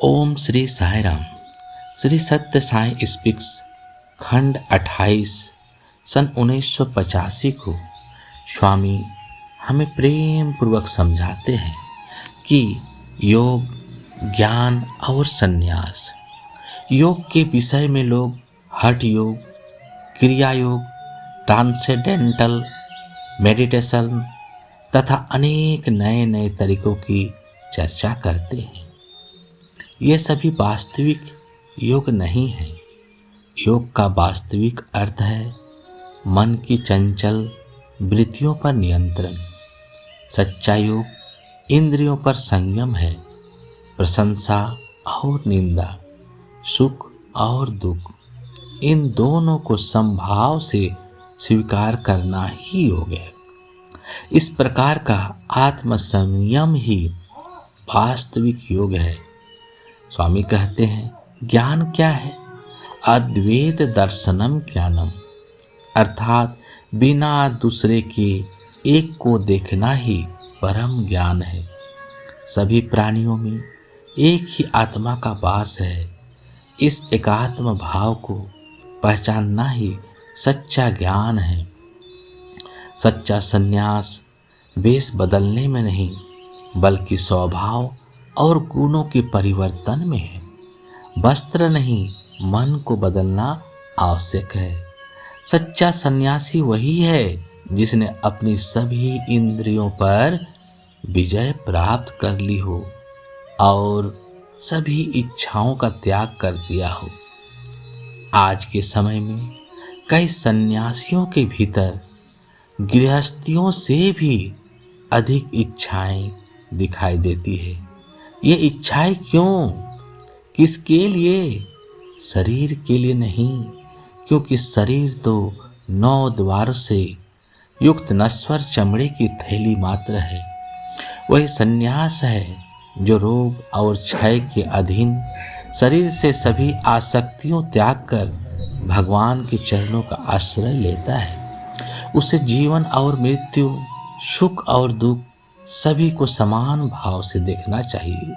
ओम श्री साई राम। श्री सत्य साई स्पीक्स खंड 28 सन 1985 को स्वामी हमें प्रेम पूर्वक समझाते हैं कि योग, ज्ञान और संन्यास। योग के विषय में लोग हठ योग, क्रिया योग, ट्रांसेंडेंटल मेडिटेशन तथा अनेक नए नए तरीकों की चर्चा करते हैं। ये सभी वास्तविक योग नहीं है। योग का वास्तविक अर्थ है मन की चंचल वृत्तियों पर नियंत्रण। सच्चा योग इंद्रियों पर संयम है। प्रशंसा और निंदा, सुख और दुख, इन दोनों को समभाव से स्वीकार करना ही योग है। इस प्रकार का आत्म संयम ही वास्तविक योग है। स्वामी कहते हैं, ज्ञान क्या है? अद्वैत दर्शनम ज्ञानम, अर्थात बिना दूसरे के एक को देखना ही परम ज्ञान है। सभी प्राणियों में एक ही आत्मा का वास है। इस एकात्म भाव को पहचानना ही सच्चा ज्ञान है। सच्चा संन्यास वेश बदलने में नहीं, बल्कि स्वभाव और गुणों के परिवर्तन में है। वस्त्र नहीं, मन को बदलना आवश्यक है। सच्चा सन्यासी वही है जिसने अपनी सभी इंद्रियों पर विजय प्राप्त कर ली हो और सभी इच्छाओं का त्याग कर दिया हो। आज के समय में कई सन्यासियों के भीतर गृहस्थियों से भी अधिक इच्छाएं दिखाई देती है। ये इच्छाएं क्यों? किसके लिए? शरीर के लिए नहीं, क्योंकि शरीर तो 9 द्वारों से युक्त नश्वर चमड़े की थैली मात्र है। वही संन्यास है जो रोग और क्षय के अधीन शरीर से सभी आसक्तियों त्याग कर भगवान के चरणों का आश्रय लेता है। उसे जीवन और मृत्यु, सुख और दुख सभी को समान भाव से देखना चाहिए।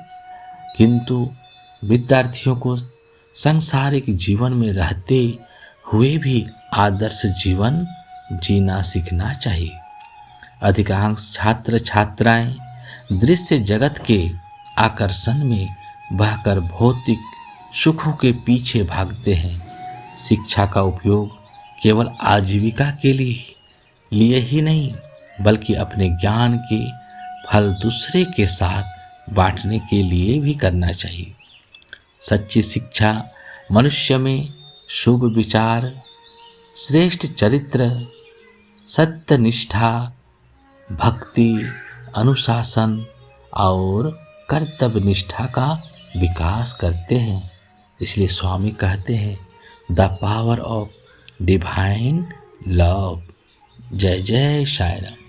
किंतु विद्यार्थियों को सांसारिक जीवन में रहते हुए भी आदर्श जीवन जीना सीखना चाहिए। अधिकांश छात्र छात्राएं दृश्य जगत के आकर्षण में बहकर भौतिक सुखों के पीछे भागते हैं। शिक्षा का उपयोग केवल आजीविका के लिए ही नहीं, बल्कि अपने ज्ञान के फल दूसरे के साथ बांटने के लिए भी करना चाहिए। सच्ची शिक्षा मनुष्य में शुभ विचार, श्रेष्ठ चरित्र, सत्यनिष्ठा, भक्ति, अनुशासन और कर्तव्य निष्ठा का विकास करते हैं। इसलिए स्वामी कहते हैं, the power of divine love. जय जय साई राम।